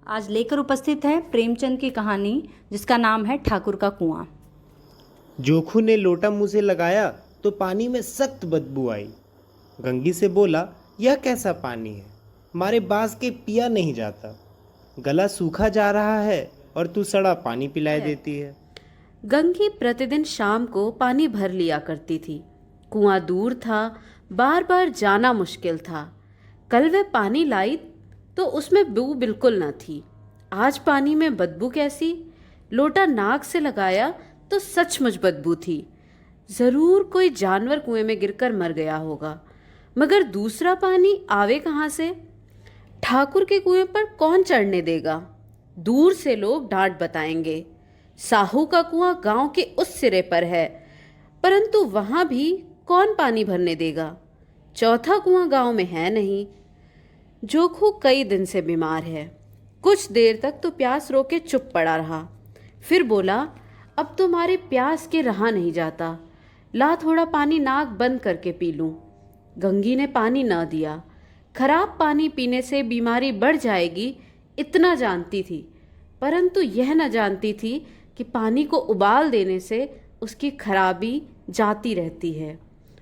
आज लेकर उपस्थित है प्रेमचंद की कहानी जिसका नाम है ठाकुर का कुआं। जोखू ने लोटा मुंह से लगाया तो पानी में सख्त बदबू आई। गंगी से बोला, यह कैसा पानी है, हमारे बांस के पिया नहीं जाता। गला सूखा जा रहा है और तू सड़ा पानी पिलाए देती है। गंगी प्रतिदिन शाम को पानी भर लिया करती थी। कुआं दूर था, बार बार जाना मुश्किल था। कल वह पानी लाई तो उसमें बू बिल्कुल न थी। आज पानी में बदबू कैसी? लोटा नाक से लगाया तो सचमुच बदबू थी। जरूर कोई जानवर कुएं में गिरकर मर गया होगा, मगर दूसरा पानी आवे कहाँ से? ठाकुर के कुएं पर कौन चढ़ने देगा? दूर से लोग डांट बताएंगे। साहू का कुआं गांव के उस सिरे पर है, परंतु वहां भी कौन पानी भरने देगा? चौथा कुआं गांव में है नहीं। जोखू कई दिन से बीमार है। कुछ देर तक तो प्यास रोके चुप पड़ा रहा, फिर बोला, अब तुम्हारे प्यास के रहा नहीं जाता, ला थोड़ा पानी नाक बंद करके पी लूं। गंगी ने पानी न दिया। खराब पानी पीने से बीमारी बढ़ जाएगी इतना जानती थी, परंतु यह न जानती थी कि पानी को उबाल देने से उसकी खराबी जाती रहती है।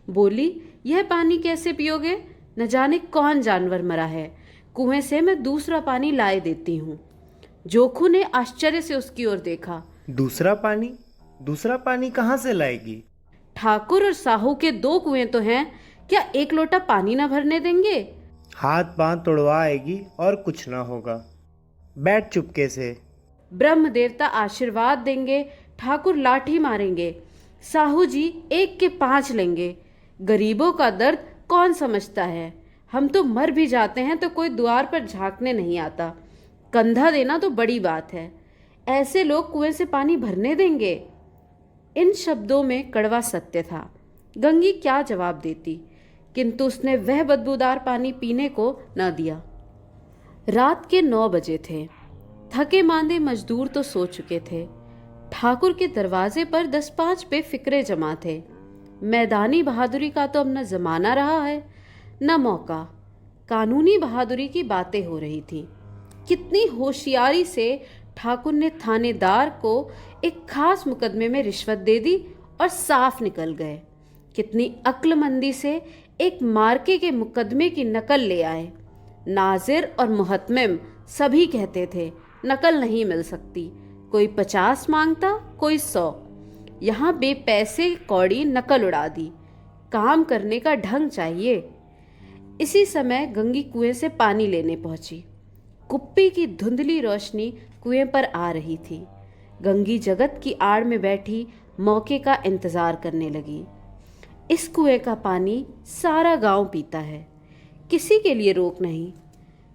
बोली, यह पानी कैसे पियोगे? न जाने कौन जानवर मरा है। कुएं से मैं दूसरा पानी लाए देती हूँ। जोखू ने आश्चर्य से उसकी ओर देखा। दूसरा पानी? दूसरा पानी कहाँ से लाएगी? ठाकुर और साहू के दो कुएं तो हैं, क्या एक लोटा पानी न भरने देंगे? हाथ पांव तोड़वा आएगी और कुछ ना होगा। बैठ चुपके से। ब्रह्म देवता आशीर्वाद देंगे, ठाकुर लाठी मारेंगे, साहू जी 1 के 5 लेंगे। गरीबों का दर्द कौन समझता है? हम तो मर भी जाते हैं तो कोई द्वार पर झांकने नहीं आता। कंधा देना तो बड़ी बात है, ऐसे लोग कुएं से पानी भरने देंगे? इन शब्दों में कड़वा सत्य था। गंगी क्या जवाब देती, किंतु उसने वह बदबूदार पानी पीने को न दिया। रात के 9 बजे थे। थके मांदे मजदूर तो सो चुके थे। ठाकुर के दरवाजे पर 10-5 बेफिक्रे जमा थे। मैदानी बहादुरी का तो अब न जमाना रहा है न मौका। कानूनी बहादुरी की बातें हो रही थी। कितनी होशियारी से ठाकुर ने थानेदार को एक खास मुकदमे में रिश्वत दे दी और साफ निकल गए। कितनी अक्लमंदी से एक मार्के के मुकदमे की नकल ले आए। नाजिर और मुहतमिम सभी कहते थे नकल नहीं मिल सकती। कोई 50 मांगता, कोई 100। यहाँ बेपैसे कौड़ी नकल उड़ा दी। काम करने का ढंग चाहिए। इसी समय गंगी कुएं से पानी लेने पहुंची। कुप्पी की धुंधली रोशनी कुएं पर आ रही थी। गंगी जगत की आड़ में बैठी मौके का इंतजार करने लगी। इस कुएं का पानी सारा गांव पीता है, किसी के लिए रोक नहीं।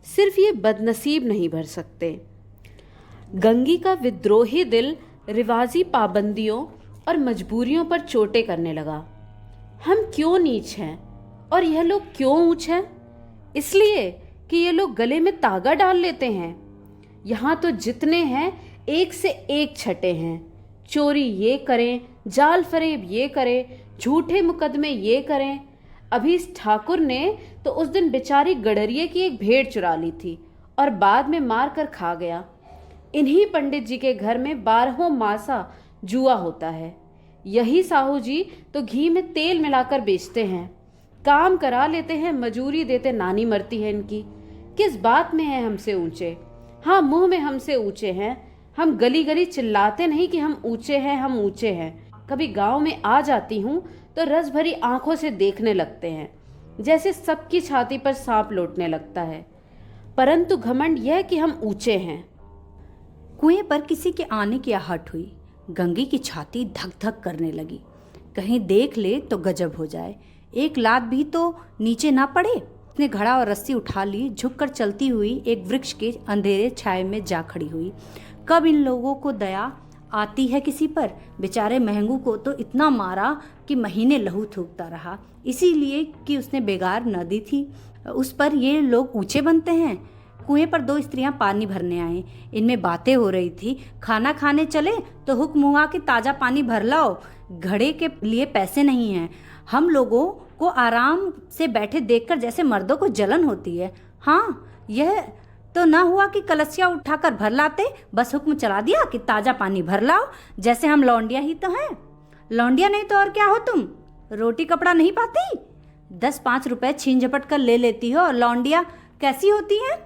सिर्फ ये बदनसीब नहीं भर सकते। गंगी का विद्रोही दिल रिवाजी पाबंदियों और मजबूरियों पर चोटें करने लगा। हम क्यों नीच हैं और यह लोग क्यों ऊंच हैं? इसलिए कि ये लोग गले में तागा डाल लेते हैं। यहाँ तो जितने हैं एक से एक छटे हैं। चोरी ये करें, जाल फरेब ये करें, झूठे मुकदमे ये करें। अभी इस ठाकुर ने तो उस दिन बेचारी गडरिये की एक भेड़ चुरा ली थी और बाद में मार कर खा गया। इन्हीं पंडित जी के घर में 12 मासा जुआ होता है। यही साहू जी तो घी में तेल मिलाकर बेचते हैं। काम करा लेते हैं, मजूरी देते नानी मरती है इनकी। किस बात में है हमसे ऊंचे? हाँ, मुंह में हमसे ऊंचे हैं। हम गली गली चिल्लाते नहीं कि हम ऊंचे हैं, हम ऊंचे हैं। कभी गांव में आ जाती हूँ तो रस भरी आंखों से देखने लगते हैं, जैसे सबकी छाती पर सांप लौटने लगता है। परंतु घमंड यह कि हम ऊंचे हैं। कुएं पर किसी के आने की आहट हुई। गंगी की छाती धक धक करने लगी। कहीं देख ले तो गजब हो जाए, एक लात भी तो नीचे ना पड़े। उसने घड़ा और रस्सी उठा ली। झुककर चलती हुई एक वृक्ष के अंधेरे छाए में जा खड़ी हुई। कब इन लोगों को दया आती है किसी पर? बेचारे महंगू को तो इतना मारा कि महीने लहू थूकता रहा, इसीलिए कि उसने बेगार न दी थी। उस पर ये लोग ऊंचे बनते हैं। कुएं पर 2 स्त्रियां पानी भरने आए। इनमें बातें हो रही थी। खाना खाने चले तो हुक्म हुआ कि ताज़ा पानी भर लाओ, घड़े के लिए पैसे नहीं हैं। हम लोगों को आराम से बैठे देखकर जैसे मर्दों को जलन होती है। हाँ, यह तो ना हुआ कि कलसिया उठाकर भर लाते, बस हुक्म चला दिया कि ताजा पानी भर लाओ, जैसे हम लौंडिया ही तो हैं। लौंडिया नहीं तो और क्या हो तुम, रोटी कपड़ा नहीं पाती? 10-5 रुपए छीन झपट कर ले लेती हो। लौंडिया कैसी होती हैं?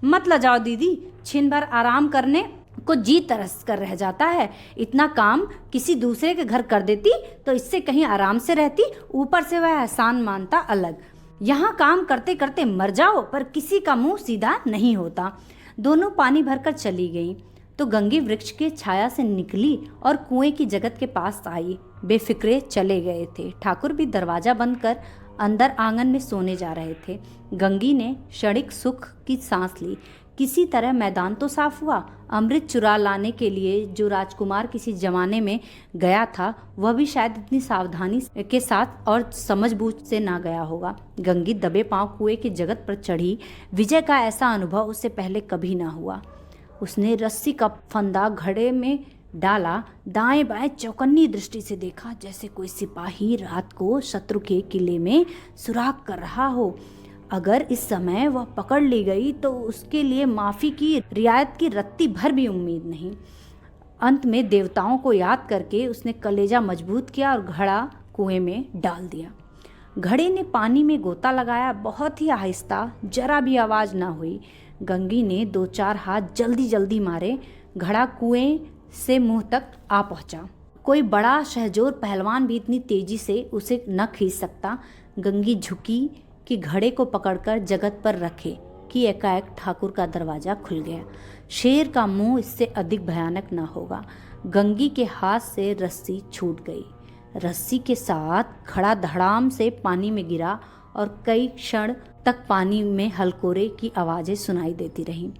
मत लजाओ दीदी, छीन भर आराम करने को जी तरस कर रह जाता है। इतना काम किसी दूसरे के घर कर देती तो इससे कहीं आराम से रहती, ऊपर से वह एहसान मानता अलग। यहाँ काम करते करते मर जाओ, पर किसी का मुंह सीधा नहीं होता। दोनों पानी भरकर चली गईं तो गंगी वृक्ष के छाया से निकली और कुएं की जगत के पास आई। बेफिक्रे चले गए थे। ठाकुर भी दरवाजा बंद कर अंदर आंगन में सोने जा रहे थे। गंगी ने क्षणिक सुख की सांस ली। किसी तरह मैदान तो साफ हुआ। अमृत चुरा लाने के लिए जो राजकुमार किसी जमाने में गया था, वह भी शायद इतनी सावधानी के साथ और समझबूझ से ना गया होगा। गंगी दबे पांव कुएं की जगत पर चढ़ी। विजय का ऐसा अनुभव उससे पहले कभी ना हुआ। उसने रस्सी का फंदा घड़े में डाला, दाएं बाएं चौकन्नी दृष्टि से देखा, जैसे कोई सिपाही रात को शत्रु के किले में सुराग कर रहा हो। अगर इस समय वह पकड़ ली गई तो उसके लिए माफी की रियायत की रत्ती भर भी उम्मीद नहीं। अंत में देवताओं को याद करके उसने कलेजा मजबूत किया और घड़ा कुएं में डाल दिया। घड़े ने पानी में गोता लगाया, बहुत ही आहिस्ता, जरा भी आवाज ना हुई। गंगी ने 2-4 हाथ जल्दी जल्दी मारे। घड़ा कुएं से मुंह तक आ पहुंचा। कोई बड़ा शहजोर पहलवान भी इतनी तेजी से उसे न खींच सकता। गंगी झुकी कि घड़े को पकड़कर जगत पर रखे कि एकाएक ठाकुर का दरवाजा खुल गया। शेर का मुंह इससे अधिक भयानक न होगा। गंगी के हाथ से रस्सी छूट गई। रस्सी के साथ घड़ा धड़ाम से पानी में गिरा और कई क्षण तक पानी में हलकोरे की आवाजें सुनाई देती रहीं।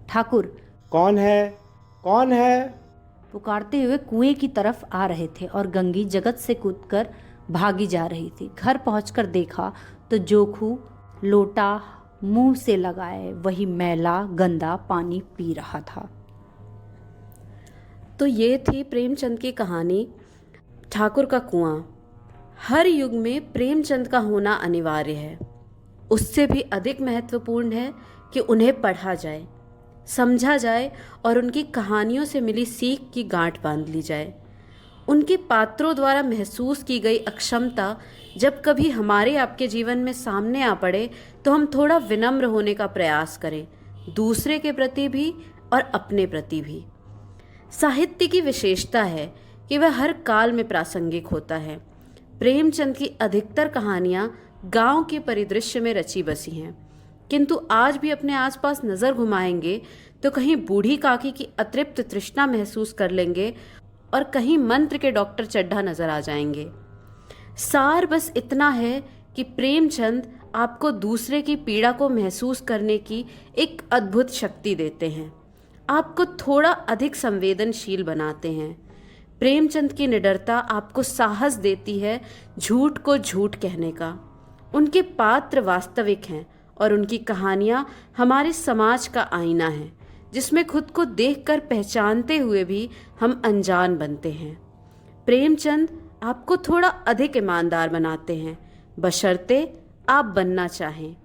ठाकुर कौन है, कौन है? पुकारते हुए कुएं की तरफ आ रहे थे और गंगी जगत से कूदकर भागी जा रही थी। घर पहुंचकर देखा तो जोखू लोटा मुंह से लगाए वही मैला गंदा पानी पी रहा था। तो ये थी प्रेमचंद की कहानी ठाकुर का कुआं। हर युग में प्रेमचंद का होना अनिवार्य है। उससे भी अधिक महत्वपूर्ण है कि उन्हें पढ़ा जाए, समझा जाए और उनकी कहानियों से मिली सीख की गांठ बांध ली जाए। उनके पात्रों द्वारा महसूस की गई अक्षमता जब कभी हमारे आपके जीवन में सामने आ पड़े तो हम थोड़ा विनम्र होने का प्रयास करें, दूसरे के प्रति भी और अपने प्रति भी। साहित्य की विशेषता है कि वह हर काल में प्रासंगिक होता है। प्रेमचंद की अधिकतर कहानियाँ गांव के परिदृश्य में रची बसी हैं, किंतु आज भी अपने आसपास नज़र घुमाएंगे तो कहीं बूढ़ी काकी की अतृप्त तृष्णा महसूस कर लेंगे और कहीं मंत्र के डॉक्टर चड्ढा नजर आ जाएंगे। सार बस इतना है कि प्रेमचंद आपको दूसरे की पीड़ा को महसूस करने की एक अद्भुत शक्ति देते हैं, आपको थोड़ा अधिक संवेदनशील बनाते हैं। प्रेमचंद की निडरता आपको साहस देती है झूठ को झूठ कहने का। उनके पात्र वास्तविक हैं और उनकी कहानियाँ हमारे समाज का आईना है, जिसमें खुद को देखकर पहचानते हुए भी हम अनजान बनते हैं। प्रेमचंद आपको थोड़ा अधिक ईमानदार बनाते हैं, बशर्ते आप बनना चाहें।